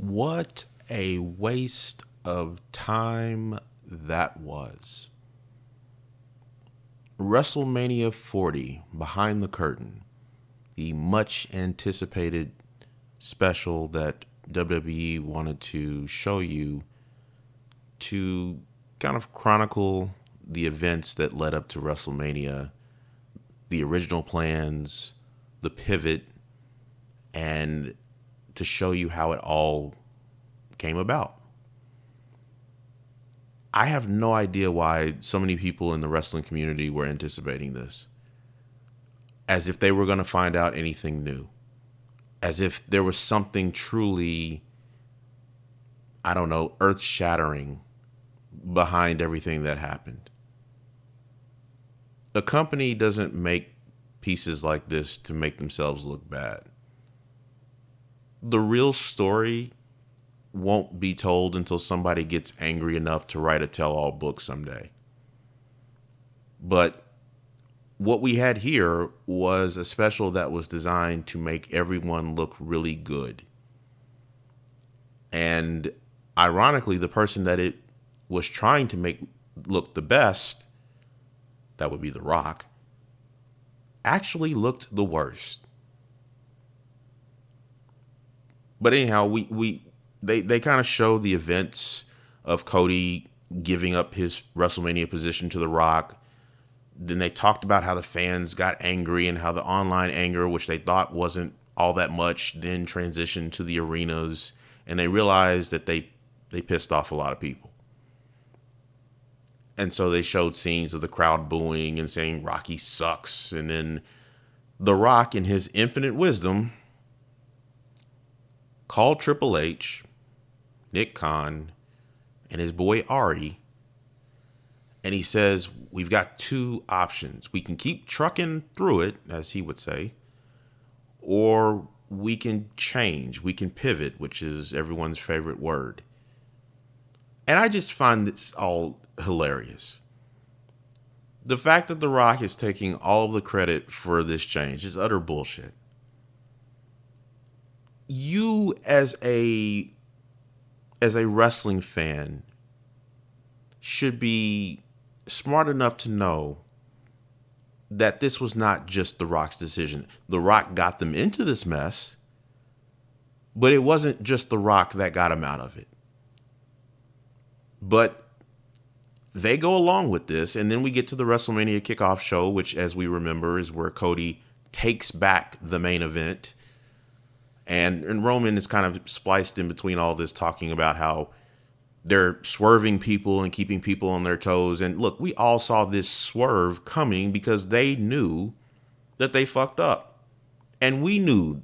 What a waste of time that was. WrestleMania 40, Behind the Curtain, the much anticipated special that WWE wanted to show you to kind of chronicle the events that led up to WrestleMania, the original plans, the pivot, and to show you how it all came about. I have no idea why so many people in the wrestling community were anticipating this. As if they were going to find out anything new. As if there was something truly, I don't know, earth shattering behind everything that happened. A company doesn't make pieces like this to make themselves look bad. The real story won't be told until somebody gets angry enough to write a tell-all book someday. But what we had here was a special that was designed to make everyone look really good. And ironically, the person that it was trying to make look the best, that would be The Rock, actually looked the worst. But anyhow, they kind of showed the events of Cody giving up his WrestleMania position to The Rock. Then they talked about how the fans got angry and how the online anger, which they thought wasn't all that much, then transitioned to the arenas. And they realized that they pissed off a lot of people. And so they showed scenes of the crowd booing and saying Rocky sucks. And then The Rock, in his infinite wisdom, called Triple H, Nick Khan, and his boy Ari, and he says, we've got two options. We can keep trucking through it, as he would say, or we can change. We can pivot, which is everyone's favorite word. And I just find this all hilarious. The fact that The Rock is taking all of the credit for this change is utter bullshit. You as a wrestling fan should be smart enough to know that this was not just The Rock's decision. The Rock got them into this mess, but it wasn't just The Rock that got him out of it. But they go along with this, and then we get to the WrestleMania kickoff show, which, as we remember, is where Cody takes back the main event. And Roman is kind of spliced in between all this, talking about how they're swerving people and keeping people on their toes. And look, we all saw this swerve coming because they knew that they fucked up. And we knew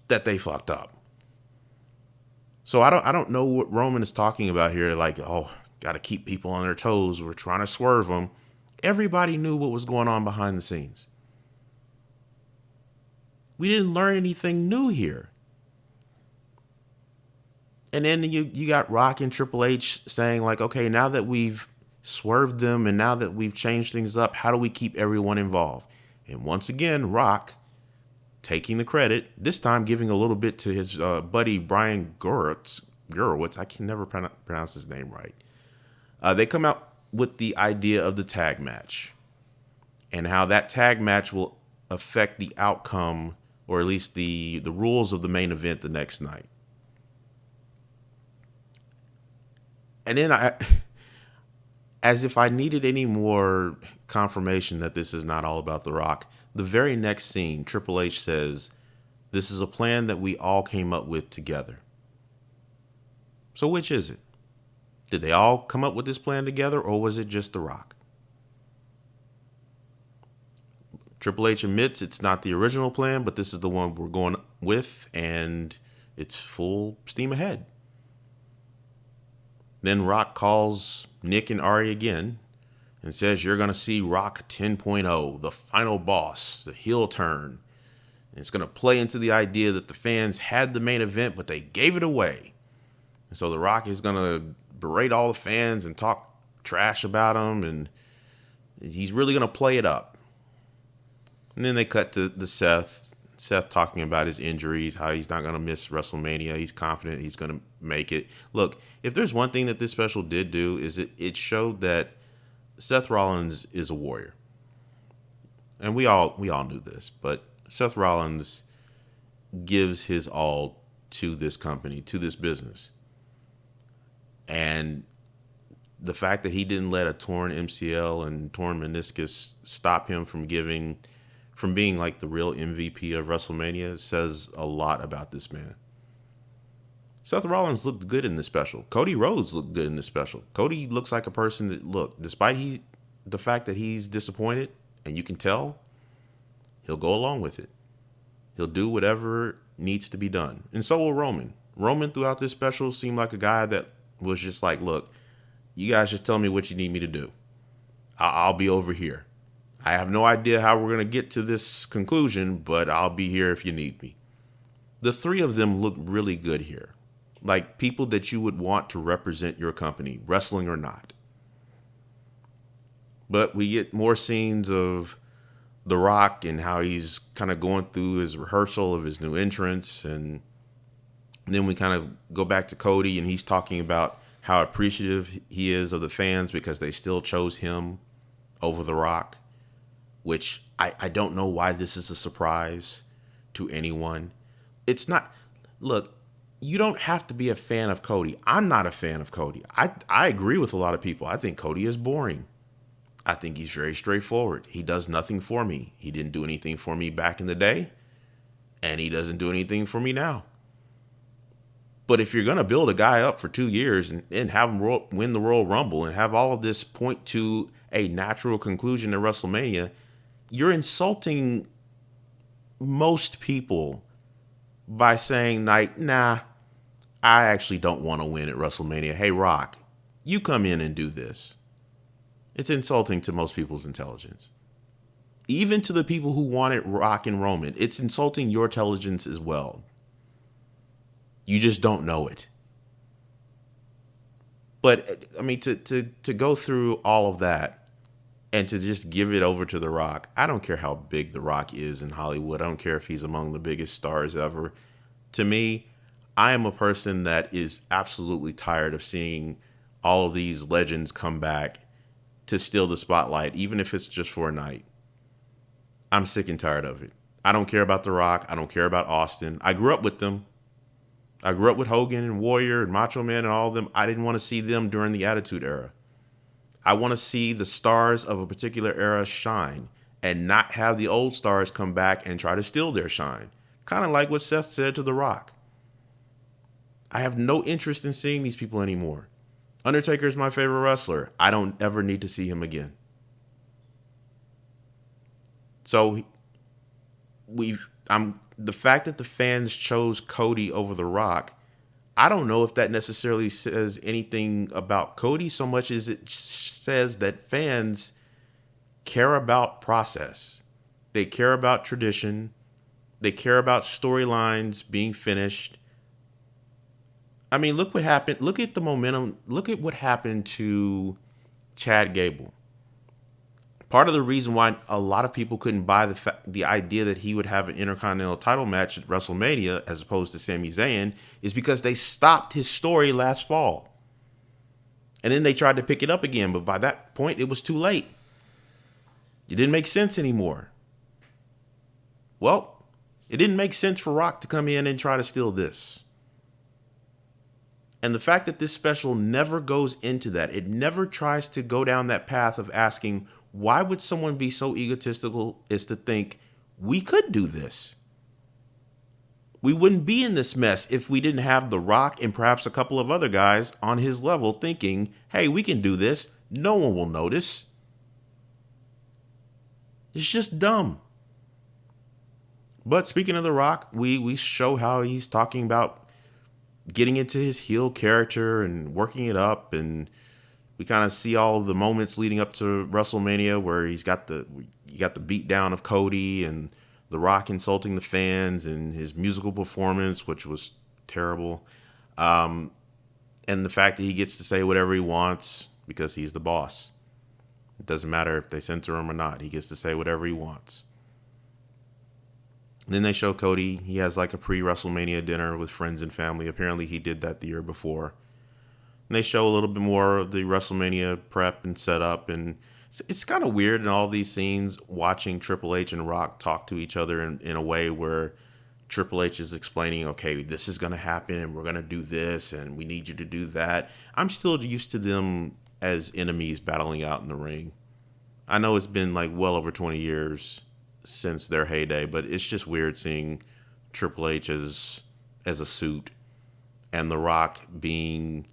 that they fucked up. So I don't know what Roman is talking about here. Like, oh, got to keep people on their toes. We're trying to swerve them. Everybody knew what was going on behind the scenes. We didn't learn anything new here. And then you got Rock and Triple H saying, like, okay, now that we've swerved them and now that we've changed things up, how do we keep everyone involved? And once again, Rock taking the credit, this time giving a little bit to his buddy Brian Gurwitz. I can never pronounce his name right. They come out with the idea of the tag match and how that tag match will affect the outcome, or at least the rules of the main event the next night. And then as if I needed any more confirmation that this is not all about The Rock, the very next scene, Triple H says, this is a plan that we all came up with together. So which is it? Did they all come up with this plan together, or was it just The Rock? Triple H admits it's not the original plan, but this is the one we're going with, and it's full steam ahead. Then Rock calls Nick and Ari again and says you're going to see Rock 10.0, the final boss, the heel turn. And it's going to play into the idea that the fans had the main event, but they gave it away. And so The Rock is going to berate all the fans and talk trash about them, and he's really going to play it up. And then they cut to Seth Seth talking about his injuries, how he's not going to miss WrestleMania. He's confident he's going to make it. Look, if there's one thing that this special did do, is it showed that Seth Rollins is a warrior. And we all knew this, but Seth Rollins gives his all to this company, to this business. And the fact that he didn't let a torn MCL and torn meniscus stop him from being like the real MVP of WrestleMania says a lot about this man. Seth Rollins looked good in this special. Cody Rhodes looked good in this special. Cody looks like a person that, look, despite the fact that he's disappointed, and you can tell, he'll go along with it. He'll do whatever needs to be done. And so will Roman. Roman throughout this special seemed like a guy that was just like, look, you guys just tell me what you need me to do. I'll be over here. I have no idea how we're going to get to this conclusion, but I'll be here if you need me. The three of them look really good here. Like people that you would want to represent your company, wrestling or not. But we get more scenes of The Rock and how he's kind of going through his rehearsal of his new entrance. And then we kind of go back to Cody and he's talking about how appreciative he is of the fans because they still chose him over The Rock, which I don't know why this is a surprise to anyone. It's not, look, you don't have to be a fan of Cody. I'm not a fan of Cody. I agree with a lot of people. I think Cody is boring. I think he's very straightforward. He does nothing for me. He didn't do anything for me back in the day, and he doesn't do anything for me now. But if you're going to build a guy up for 2 years and have him win the Royal Rumble and have all of this point to a natural conclusion to WrestleMania, you're insulting most people by saying, like, nah, I actually don't want to win at WrestleMania. Hey, Rock, you come in and do this. It's insulting to most people's intelligence. Even to the people who wanted Rock and Roman, it's insulting your intelligence as well. You just don't know it. But, I mean, to go through all of that and to just give it over to The Rock, I don't care how big The Rock is in Hollywood. I don't care if he's among the biggest stars ever. To me, I am a person that is absolutely tired of seeing all of these legends come back to steal the spotlight, even if it's just for a night. I'm sick and tired of it. I don't care about The Rock. I don't care about Austin. I grew up with them. I grew up with Hogan and Warrior and Macho Man and all of them. I didn't want to see them during the Attitude Era. I want to see the stars of a particular era shine and not have the old stars come back and try to steal their shine. Kind of like what Seth said to The Rock. I have no interest in seeing these people anymore. Undertaker is my favorite wrestler. I don't ever need to see him again. So the fact that the fans chose Cody over The Rock, I don't know if that necessarily says anything about Cody so much as it says that fans care about process. They care about tradition. They care about storylines being finished. I mean, look what happened. Look at the momentum. Look at what happened to Chad Gable. Part of the reason why a lot of people couldn't buy the idea that he would have an Intercontinental title match at WrestleMania as opposed to Sami Zayn is because they stopped his story last fall. And then they tried to pick it up again, but by that point, it was too late. It didn't make sense anymore. Well, it didn't make sense for Rock to come in and try to steal this. And the fact that this special never goes into that, it never tries to go down that path of asking, why would someone be so egotistical as to think we could do this? We wouldn't be in this mess if we didn't have The Rock and perhaps a couple of other guys on his level thinking, hey, we can do this. No one will notice. It's just dumb. But speaking of The Rock, we show how he's talking about getting into his heel character and working it up, and we kind of see all of the moments leading up to WrestleMania where you got the beat down of Cody and The Rock insulting the fans and his musical performance, which was terrible, and the fact that he gets to say whatever he wants because he's the boss. It doesn't matter if they censor him or not. He gets to say whatever he wants. Then they show Cody. He has like a pre-WrestleMania dinner with friends and family. Apparently, he did that the year before. And they show a little bit more of the WrestleMania prep and setup, and it's kind of weird in all these scenes watching Triple H and Rock talk to each other in a way where Triple H is explaining, okay, this is going to happen, and we're going to do this, and we need you to do that. I'm still used to them as enemies battling out in the ring. I know it's been like well over 20 years since their heyday, but it's just weird seeing Triple H as a suit and The Rock being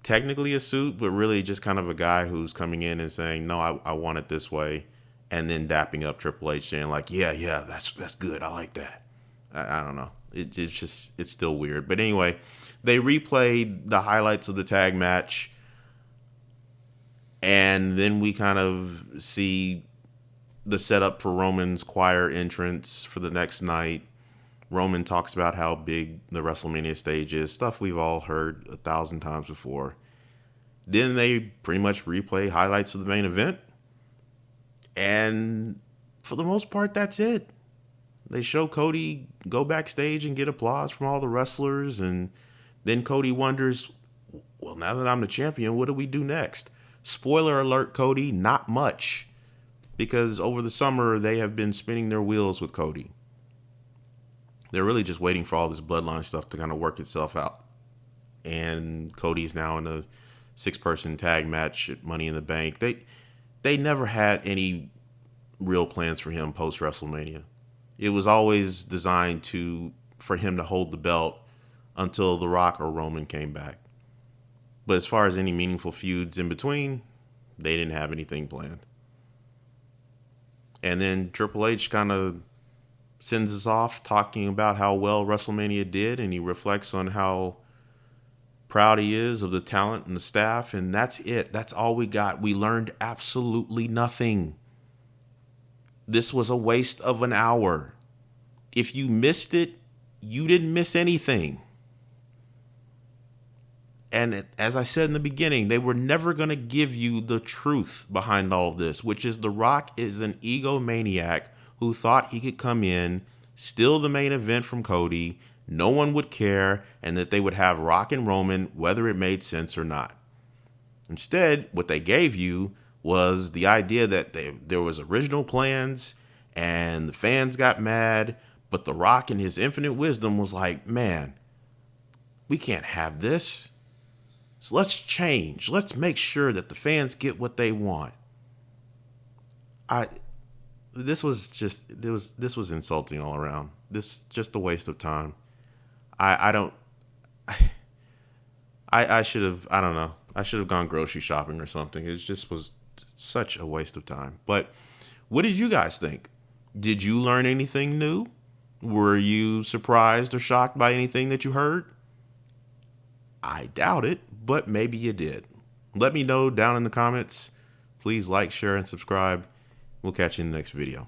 technically a suit, but really just kind of a guy who's coming in and saying, no, I want it this way, and then dapping up Triple H saying like, yeah, that's good. I like that. I don't know. It's still weird. But anyway, they replayed the highlights of the tag match, and then we kind of see the setup for Roman's choir entrance for the next night. Roman talks about how big the WrestleMania stage is, stuff we've all heard 1,000 times before. Then they pretty much replay highlights of the main event, and for the most part, that's it. They show Cody go backstage and get applause from all the wrestlers, and then Cody wonders, well, now that I'm the champion, what do we do next? Spoiler alert, Cody, not much. Because over the summer, they have been spinning their wheels with Cody. They're really just waiting for all this bloodline stuff to kind of work itself out. And Cody's now in a 6-person tag match at Money in the Bank. They never had any real plans for him post WrestleMania. It was always designed for him to hold the belt until The Rock or Roman came back. But as far as any meaningful feuds in between, they didn't have anything planned. And then Triple H kind of sends us off talking about how well WrestleMania did, and he reflects on how proud he is of the talent and the staff, and that's it. That's all we got. We learned absolutely nothing. This was a waste of an hour. If you missed it, you didn't miss anything. And as I said in the beginning, they were never going to give you the truth behind all of this, which is The Rock is an egomaniac who thought he could come in, steal the main event from Cody, no one would care, and that they would have Rock and Roman whether it made sense or not. Instead, what they gave you was the idea that there was original plans and the fans got mad, but The Rock in his infinite wisdom was like, man, we can't have this. So let's change. Let's make sure that the fans get what they want. This was insulting all around. This just a waste of time. I should have, I don't know. I should have gone grocery shopping or something. It just was such a waste of time. But what did you guys think? Did you learn anything new? Were you surprised or shocked by anything that you heard? I doubt it, but maybe you did. Let me know down in the comments. Please like, share, and subscribe. We'll catch you in the next video.